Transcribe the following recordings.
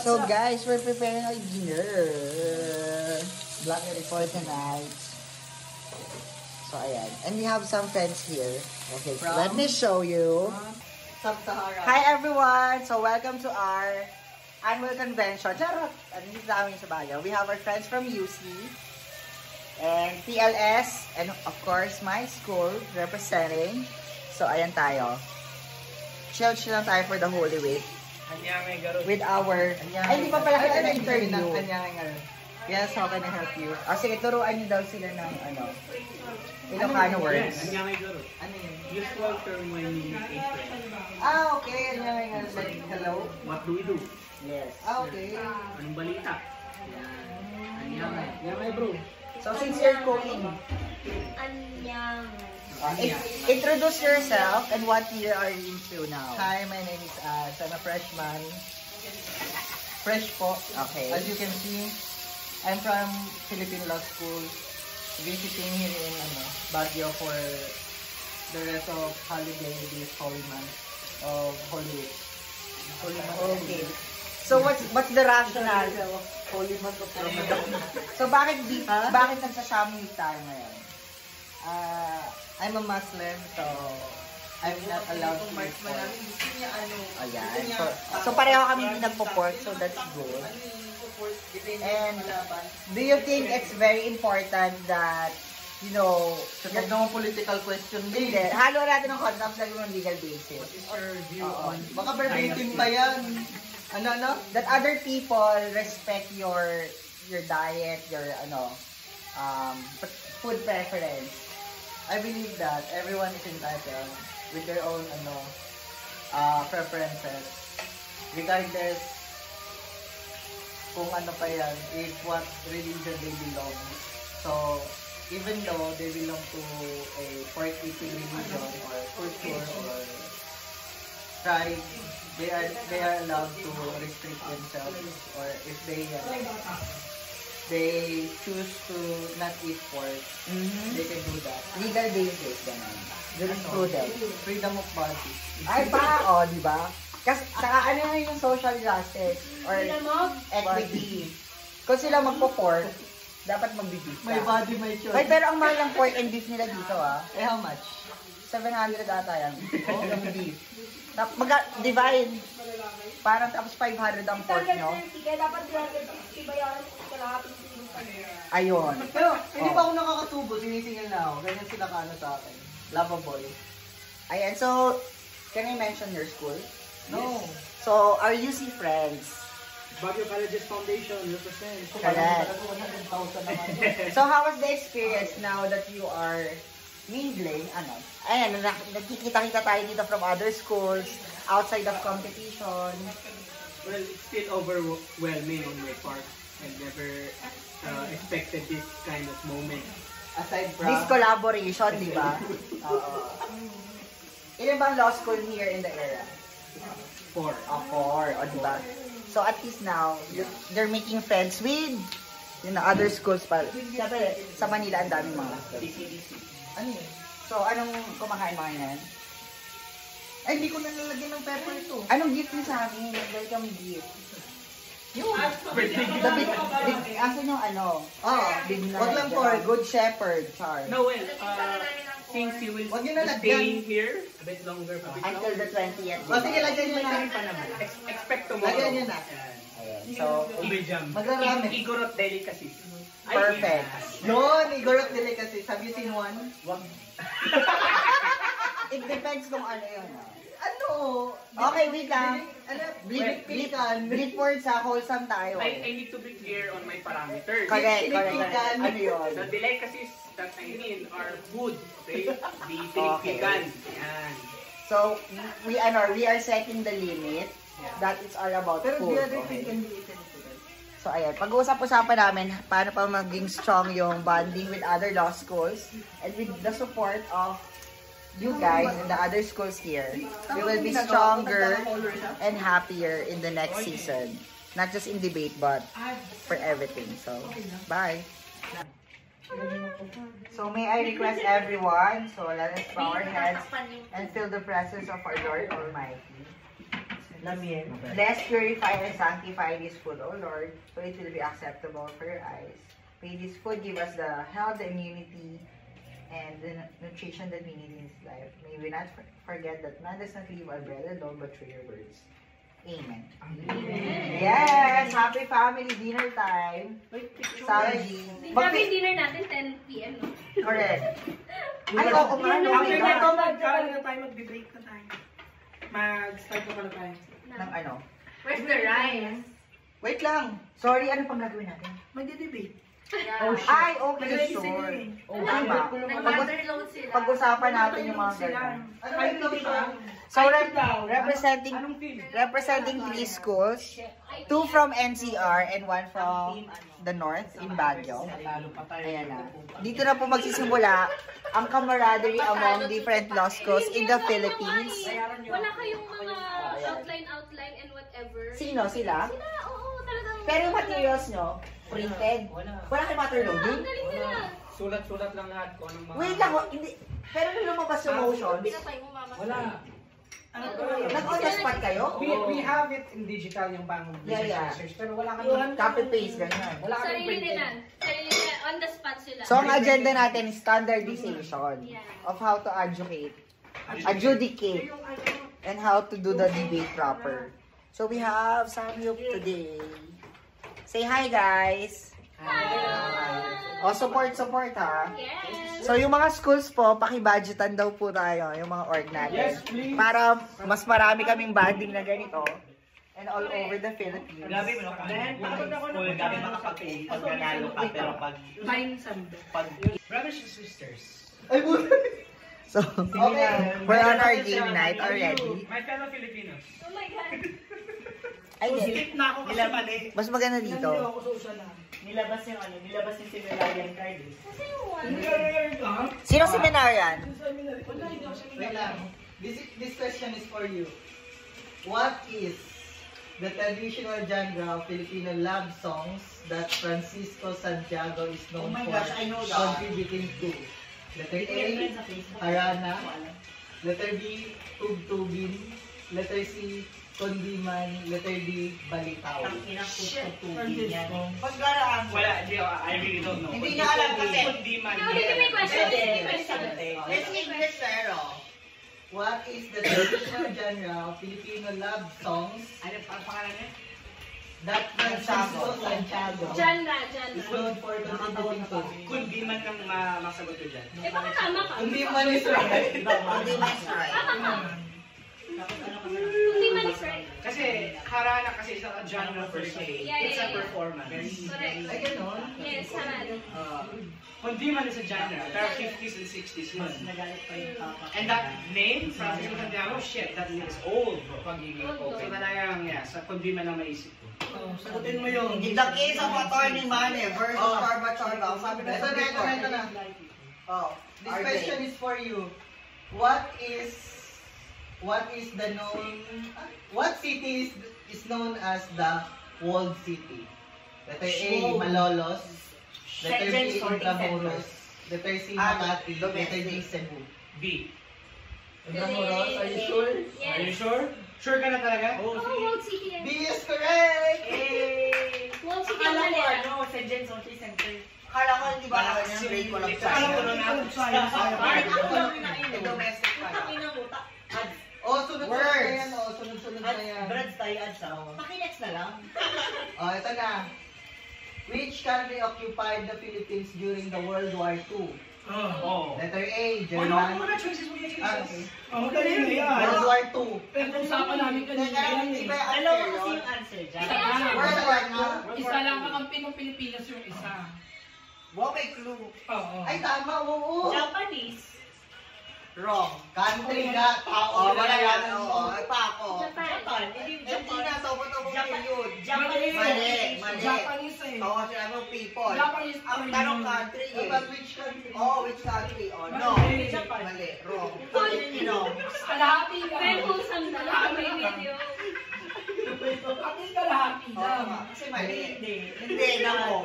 So guys, we're preparing our dinner. Blackberry for tonight. So ayan. And we have some friends here. Okay, so let me show you. Sub-Sahara. Hi everyone! So welcome to our annual convention. Charot! Andito namin sa bayo. We have our friends from UC and PLS and of course my school representing. So ayan tayo. Chill lang tayo for the Holy Week. With our... Ay, hindi pa pala kita na-interview. Yes, how can I help you? Sige, turuan niyo daw sila ng Ilocano words. Ano yun? Usual term when you meet a friend. Okay. Like, hello? What do we do? Yes. Okay. Anong balita? Yan. Bro. So, since you're cooking, Anyang. introduce yourself and what year are you into now? Hi, my name is I'm a freshman. Fresh po. Okay. As you can see, I'm from Philippine Law School. Visiting here in Baguio for the rest of holiday, this holy month of Holy Week. Holy month. Okay. So, what's the rationale? Holy month of Ramadan. So, bakit nagsashaming tayo ngayon? I'm a Muslim, so I'm not allowed to eat pork. Ayan. So pareho kami hindi nagpo-pork, so that's good. And do you think it's very important that, you know, Huwag naman political question din. hindi, halo natin ng condoms lagi ng legal basis. Baka verbatim pa yan. Ano? That other people respect your diet, your food preference. I believe that everyone is entitled with their own preferences. Regardless kung ano pa yan, if what religion they belong. So, even though they belong to a pork-eating religion or culture or tribe, they are allowed to restrict themselves, or if they choose to not eat pork, they can do that. Legal basis, gano'n. Jurisprudence. Freedom of body. Ay di ba? Kasi, saka ano na yung social justice or equity. Kung sila magpo-pork, dapat mag-beef ka. My body, my choice. Ay, pero ang mahal ng pork and beef nila dito, Eh, how much? 700 ata yan. Yung beef. Mag-divide. Parang tapos 500 ang pork nyo. Kaya dapat 360 bayaran sa kalahating kilo pa niya. Ayun. Pero, hindi pa ako nakakatubo. Sinisingil na ako. Ganyan sila kaano sa akin. Lovable. Ayan, so, can I mention your school? No. So, our UC friends. Baguio Colleges Foundation, represent. Correct. 100,000 naman. So, how was the experience now that you are mingling? Ayan, nakikita-kita tayo dito from other schools, outside of competition. Well, it's still overwhelming on my part. I never expected this kind of moment. Aside from... This collaboration, di ba? Ilan bang law school here in the area? 4. 4, di ba? So, at least now, they're making friends with other schools pa. Siyempre, sa Manila, ang daming mga schools. DCDC. Ano yun? So, anong kumakain mga yan? Ay, hindi ko nalalagyan ng pepper ito. Anong gift niyo sa amin? Welcome gift. Yung... Asan yung big na. Wag lang for Good Shepherd, Char. No, well, since you will Wag yun na stay lagyan. here a bit longer, Until the 20th. O, sige, lagyan nyo na. expect tomorrow. Lagyan nyo na. Ayan. So, Ibijam. Magrarami. Igorot delicacies. perfect. Yun, Igorot Delicacy. Have you seen one? Wag. It depends kung ano yun. Ano? Okay, wait lang. Binipilikan. Bleed word sa wholesome tayo. I need to be clear on my parameters. Correct. Pinipilikan. Ano yun? The delicacies that I mean are food. Okay? The pinipilikan. Yan. So, we are setting the limit that it's all about Pero food. the other Okay. thing can be eaten too. So, ayan. Pag-uusap-usapan namin paano pa maging strong yung bonding with other law schools and with the support of you guys and the other schools here. We will be stronger and happier in the next season. Not just in debate, but for everything. So, bye! So, may I request everyone, so let us bow our heads and feel the presence of our Lord Almighty. Bless, purify, and sanctify this food, O Lord, so it will be acceptable for your eyes. May this food give us the health, the immunity, and the nutrition that we need in this life. May we not forget that man does not live on bread alone, but through your words. Amen. Yes! Happy family dinner time. Saji. Happy dinner natin, 10 p.m. no? Correct. Ay, oo, kumano. After na ito, mag-break na tayo. Mag-start na pala tayo. Ng ano? Where's the rice? Wait lang. Sorry, ano pang gagawin natin? Mag-debate. Oh, shit. Ay, okay, sure. Tama. Nag-waterload sila. Pag-usapan natin yung mga ganyan. So, representing 3 schools, 2 from NCR and 1 from the north in Baguio. Ayan na. Dito na po magsisimula ang camaraderie among different law schools in the Philippines. Wala kayong mga outline and whatever. Sino? Sila? Sila, oo, talagang. Pero yung materials nyo, printed. Wala kayong waterloading? Ang galing nila. Sulat-sulat lang lahat kung anong mga... Wait lang, hindi. Pero nung lumabas yung motions, Pinatay mo, mama. Wala. nag-on the spot kayo? We have it in digital yung bang Yeah. research, pero wala kami Copy-paste, ganyan. wala kami Sarili printed. nila. Sarili nila. On the spot sila. So, ang agenda natin is standardization of how to adjudicate, and how to do the debate proper. So, we have Samyup today. Say hi, guys! O, support ha! Yes. So, yung mga schools po, pakibudgetan daw po tayo, yung mga org natin. Yes, please. Para mas marami kaming banding na ganito. And all over the Philippines. Grabe mo ka. School, grabe makapag-pay pag nanalo ka, pero pag... Brothers and sisters. Ay, so, okay. We're on our game night already. My fellow Filipinos. Oh my God. Ay, Skip na ako kasi mali. mas maganda dito. Nandito ako sa usa na. Nilabas yung similarian card eh. Kasi yung one. Sino si Menarian? Wait lang. This question is for you. What is the traditional genre of Filipino love songs that Francisco Santiago is known for contributing to? Letter A, Harana. Letter B, Tugtugin. Letter C, Kondiman. Letter D, Balitaw. Ang inang tutugtugin yan. Pagkaraan. Wala, I really don't know. Hindi niya alam kasi. Kundi man. No, give me question. Give me question. Let's English pero. What is the traditional genre of Filipino love songs Ano ang pangalan niya? that Francisco Santiago Genre. is known for contributing to? Kundi man kang masagot ko dyan. Eh, baka tama ka. Kondiman is right. Hindi mas right. Tama ka. Hindi man is right. Kasi harana kasi isang genre per se. Yeah, It's a yeah, yeah. performance. Correct. Ay, ganon. Yes, harado. Kundi man is a genre. Pero 50s and 60s yun. Nagalit pa yung papa. And that name, Francisco Santiago, shit, that name is old, bro. Pagiging Old. So talagang, yeah, sa kundi man ang maisip ko. Sagutin mo yung... In the case of Attorney Mane versus Chorba, sabi na Ito na. Oh, This question is for you. What city is known as the walled city? Letter A, Malolos. Letter B, Intramuros. Letter C, Makati. Letter D, Cebu. B. Intramuros, are you sure? Are you Yes. sure? Sure ka na talaga? Oh, World City yan. B is correct! World City ang Manila. St. James Autism Center. Kala ko hindi ba ako yung break ko lang Alam ko na domestic pa lang. Oh, sunod-sunod na yan. Oh, sunod-sunod na yan. Brads tayo, ads ako. Pakinext na lang. Oh, ito na. Which country occupied the Philippines during the World War II? Oh. Letter A, Ano German. mga choices mo yan? Ah, okay. Oh, kanina yan. World War II. Pero usapan namin kanina yan eh. Dalawa kasi yung answer dyan. World War II. Isa lang kakampi ng Pilipinas yung isa. Wow, may clue. Oo. Ay, tama. Oo. Japanese. Wrong. Country nga. Oo, wala yan. Oo, pa ako. Japan. Hindi na, topo-topo yun. Japanese. Mali. Japanese eh. Oo, sinabi mo people. Japanese. Ang tanong country eh. But which country? Oh, which country? Oh, no. Mali. Mali. Wrong. No. Kalahati ka. Very wholesome na lang. May video. At least kalahati Oo, lang. kasi mali. Hindi, no.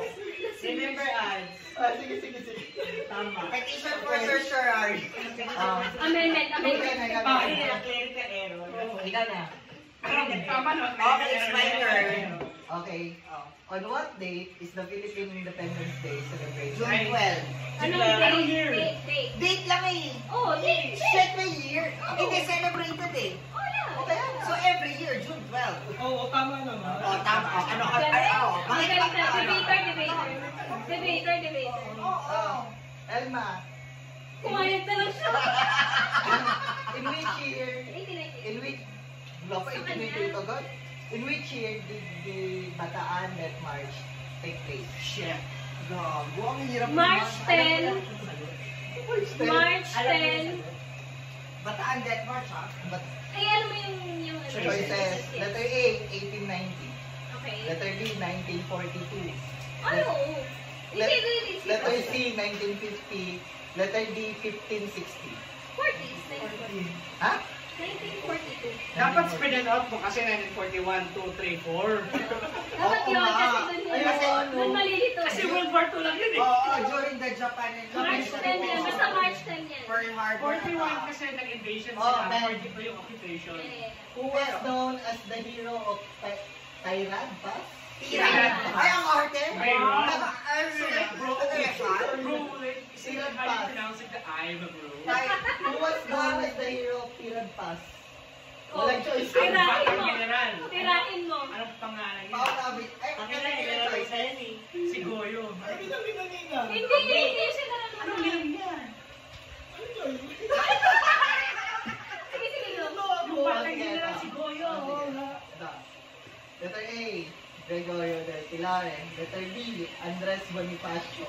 Remember ads. Sige. Tama. Petition for Sir Sherard. Amendment. Okay. Bakit? Clerical error. Ikaw na. Okay, it's my turn. Okay. On what date is the Philippine Independence Day celebrated? June 12. Anong date? Date lang eh. Oh, date. Set the year. Hindi celebrated eh. Oh, yeah. Okay. So every year, June 12. Oo, tama naman. Oh, tama. Ano? Debater. Elma. Kumayag na lang siya. In which year? 1898. In which? Wala pa 1898 agad. In which year did the Bataan Death March take place? Shit. Gago, ang hirap. March 10. March 10. March 10. Bataan Death March, ha? Ay, ano mo yung Choices. Letter A, 1890. Okay. Letter B, 1942. Ano? Letter C, 1950. Letter D, 1560. 40s. Ha? 1942. Dapat spread it out mo kasi 1941, 2, 3, 4. Dapat Oo yun, nga. kasi doon malilito. Kasi World War II lang yun eh. Oo, during the Japan and March 10 yan. Basta March 10 yan. Pearl Harbor. 41 kasi nag-invasion Oh, sila, man. 42 yung occupation. Who was known as the hero of Thailand, pa? Thailand. Ay, ang arte? Mayroon. Bro, Bro, like, sila how you pronounce it, the I, bro. Who was known as the hero of Tirad Pass? Oh, Walang choice. tirahin mo. General. Tirahin mo. Anong pangalan niya? Paunabit. Ay, ang choice. Si Goyo. Hindi sila na. Anong name niya? Sige, no. Yung batang general si Goyo. Letter A, Gregorio del Pilare. Letter B, Andres Bonifacio.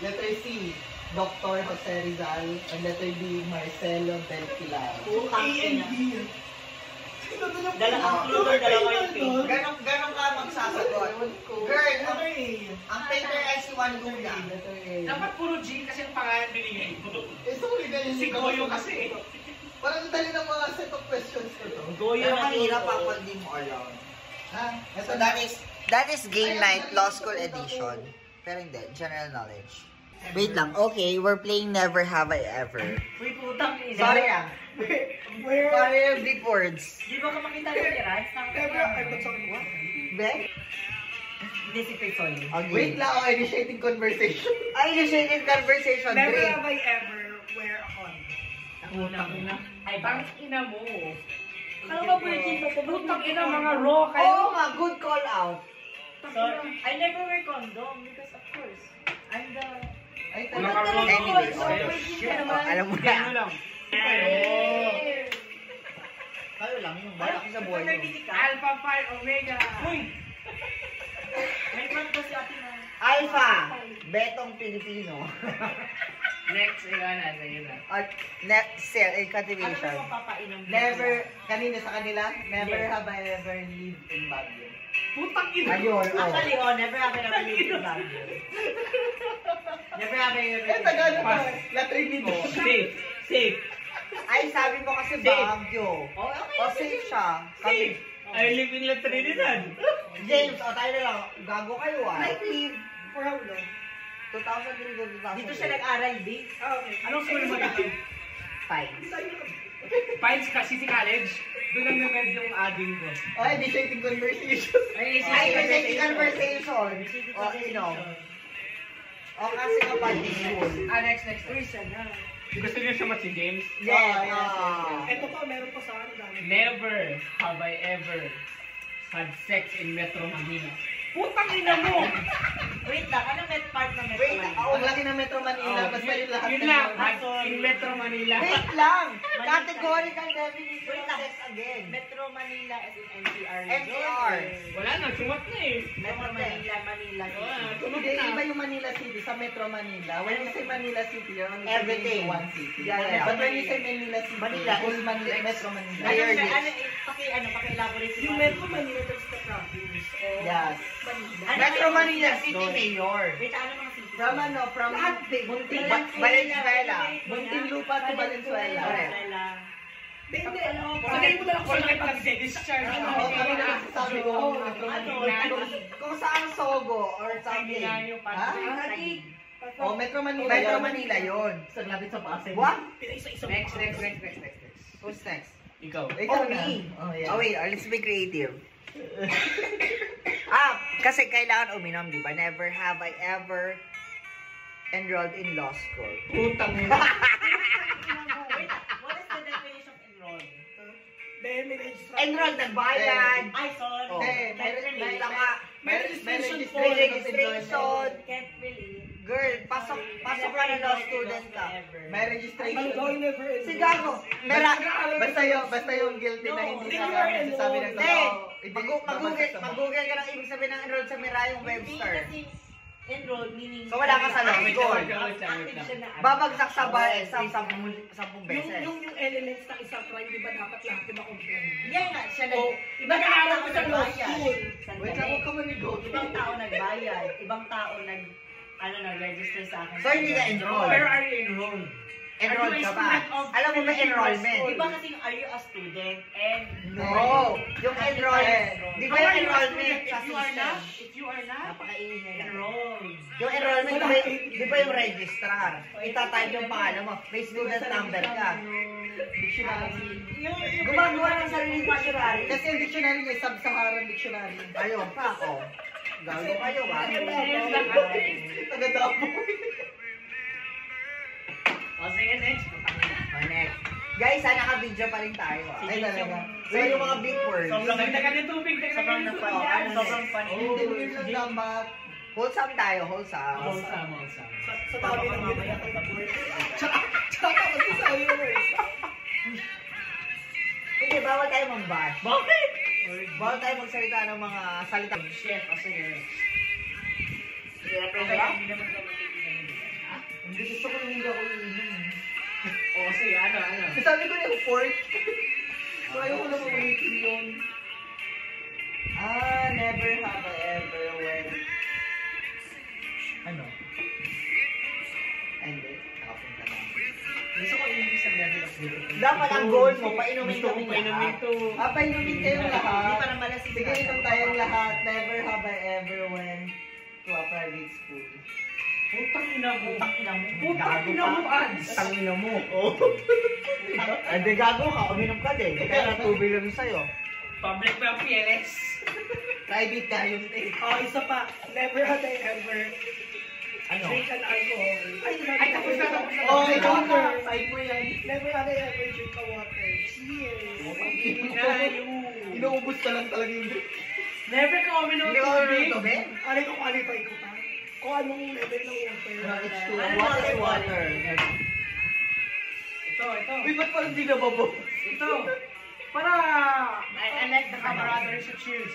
Letter C, Dr. Jose Rizal. And letter D, Marcelo del Pilar. A and B. Dalawang yung pink. Ganon ka magsasagot. Girl, ang paper ay si Juan Luna. Dapat puro G kasi ang pangalan binigay mo. Sorry, ganyan Si Goyo kasi. Parang dali ng mga set of questions ko to. Goyo Pero na mahirap yun. ako hindi mo alam. Ha? So that is Game Night Law School Edition. Pero hindi, general knowledge. Wait lang, okay, we're playing Never Have I Ever. Uy, putang ina. Sorry ah. Sorry yung big words. Di ba ka makita ng Rice? Be? Hindi si Pixoy. Okay. Wait lang, oh, initiating conversation. Ay, initiating conversation. Never Drink. have I ever wear a condom. Putang ina. Ay, tang ina mo. Ano ba virgin pa? Putang ina mga raw kayo. Oo nga, good call out. Sorry. I never wear condom because of course, I'm the... Ay, Wala ka wrong. anyway, So, okay. virgin ka Oh, naman. alam mo Ano na. lang. Kayo lang yung balak sa buhay May mo. biti ka? Alpha Phi Omega. Uy! May front ko si ate na. Alpha, Betong Pilipino. Next, ikaw na. Sige na. At cell Ano cultivation. mo papainom? Never, kanina sa kanila, never have I ever lived in Baguio. Putang ina. Ayun, oh. Actually, never have I ever lived in Baguio. Never have I ever lived in Tagalog Baguio. na, La Trinidad. Safe. Safe. Ay, sabi mo kasi Safe. Baguio. Oh, okay. O, safe siya. Safe. I live in La Trinidad. James, o tayo na lang. Gago kayo ah. Like live for how long? 2003 to 2008. Dito siya nag-aral, di? Okay. Anong school mo dito? Fine. Pines City College. Doon lang na-med yung ading ko. O, initiating conversation. Ay, initiating conversation. O, O, kasi kapag school. Next. Uy, sana. Gusto niyo siya si James? Yes. Ito pa, meron pa sa ano dami. Never have I ever had sex in Metro Manila. Putang ina mo! Wait lang, ano met part na met Wait, part? ang laki ng Metro Manila. Basta yun lahat. Yun ng lang, yun. had in Metro Manila. Wait lang. Categorical definition Wait of lang. sex again. Metro Manila as in NCR. NCR. Wala na, sumat na eh. Metro Manila, Manila. Sumat Hindi, na. iba yung Manila City sa Metro Manila. When you say Manila City, you're only Everything. saying one city. Yeah. But when you say Manila City, Manila full is Manila, next. Metro Manila. Paki-elaborate Yung Metro Manila, that's the province. Yes. Manila. Metro Manila City Mayor. Wait, ano mga city? From Lahat din. Valenzuela. Muntinlupa to Valenzuela. Hindi, Sabihin mo na lang kung saan pag-discharge. Oo, kami na nagsasabi ko. Ano? Kung saan Sogo or something. Seminaryo pa. Ha? Oh, Metro Manila. Metro Manila yun. Sa labit sa Pasay. What? Next. Who's next? Ikaw. Ikaw Oh, na. me. Oh, yeah. Oh, wait. Let's be creative. Kasi kailangan uminom, di ba? Never have I ever enrolled in law school. Utang mo. Wait, what is the definition of enroll? Then, may registrar. Enroll, nagbayad. Ay, sorry. Oh. Can't relate. May registration. Can't relate. Girl, pasok ka na law student ka. May registration. Going never Si Gago, Basta yung guilty na hindi No, ka sabi ng Hindi. totoo. Mag-google ka ng ibig sabihin ng enroll sa Mirayong Hindi Webster. kasi enroll meaning... So, wala ka sa law school. Active siya na. Babagsak sa bar sa 10 beses. yung elements ng isang crime, di ba dapat lahat di ba comprehend? Yan nga, siya nag... Oh, Ibang tao nag-aaral ko sa law nagbayad. school. Wait lang, huwag ka manigo. Ibang tao nagbayad. Ibang tao nag-register sa akin. So, hindi ka enroll. Where are you enrolled? Enroll Are you a ka ba? student of Alam mo ba enrollment? Di ba kasi are you a student and... No. Yung enrollment. Di ba yung enrollment sa If you are not, system? if you are not Napakaingay na. enrolled, Yung enrollment, di ba yung registrar? Itatype yung pangalan mo. May student number ka. Dictionary. Gumagawa ng sarili dictionary. Kasi yung dictionary niya, sub-Saharan dictionary. Ayun pa ako. Gago kayo ba? Taga-Dapo. O sige, next. Next. Guys, sana ka-video pa rin tayo. Ay, talaga. So, yung mga big words. Sobrang Dagdagan ng tubig, Sobrang dagdagan ng na-funny. tubig. Sobrang funny. Hindi mo yun lang dapat. Wholesome tayo, wholesome. Wholesome. Sa tabi ng mamaya ko Tsaka magsasabi mo eh. Hindi, bawal tayo mag-bash. Bakit? Bawal tayo magsalita ng mga salita. Chef, kasi yun. Okay, Hindi naman ka matitignan nila. Hindi gusto ko hindi ako iinom. O sige, ano? Sabi ko na yung pork. So, ayaw ko na mamulitin yun. Never have I ever went. Ano? Hindi, nakapunta na. Gusto ko i-increase ang level of difficulty. Dapat ang goal mo, painumin Gusto ko kami painumin lahat. to. Painumin kayong Hindi lahat. pa naman nasi. Sige, inom tayong lahat. Never have I ever went to a private school. Putang ina mo. Putang ina mo, ads. Tangina mo. Hindi, gago ka, uminom ka din. Kaya natubig lang sa'yo. Public ba ang PLS? Private ka yun eh. Isa pa, never had I ever Ano? drink an alcohol. Ay, tapos na. Oh, ikaw na. Side mo yan. Never had I ever drink a water. Cheers! Inuubos ka lang talaga yung drink. Never ka uminom Hindi ng ko tubig. ito, Ben? Ano ko qualify ko pa? Kung anong level ng water. Water, water. Ito. Uy, ba't parang di nababo? Ito. Para I like the camaraderie sa Cheers.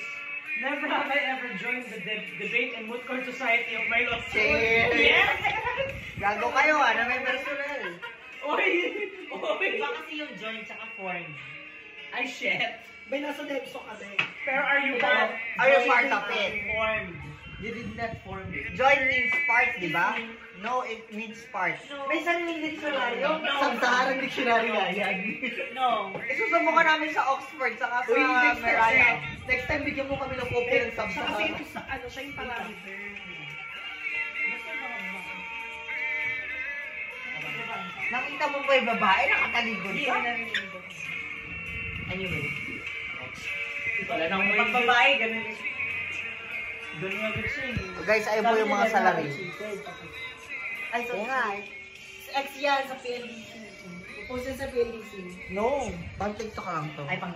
Never have I ever joined the debate and moot court society of my law school. Cheers! Yes! Gago kayo na may personal. Oy! Iba kasi yung joint tsaka formed. Ay, shit. May nasa Debso ka din. Pero are you part? Are you part of it? Formed. You did not form it. Join means part, di ba? No, it means part. May sariling dictionaryo. Sub-Saharan dictionary nga yan. No. Isusubukan namin sa Oxford, saka sa Uy, next Meraya. next time bigyan mo kami ng kopya ng Kasi Sub-Saharan. ito sa ano siya yung parameter. Nakita mo ba yung babae? Nakataligod ka? Anyway. Wala nang may Pag babae, ganun din. Doon nga gusto yun. Guys, ayun po yung mga salarin. Ay, so, Oo nga. Ex yan sa PLDC. Pupusin sa PLDC. No, pang TikTok lang to. Ay, pang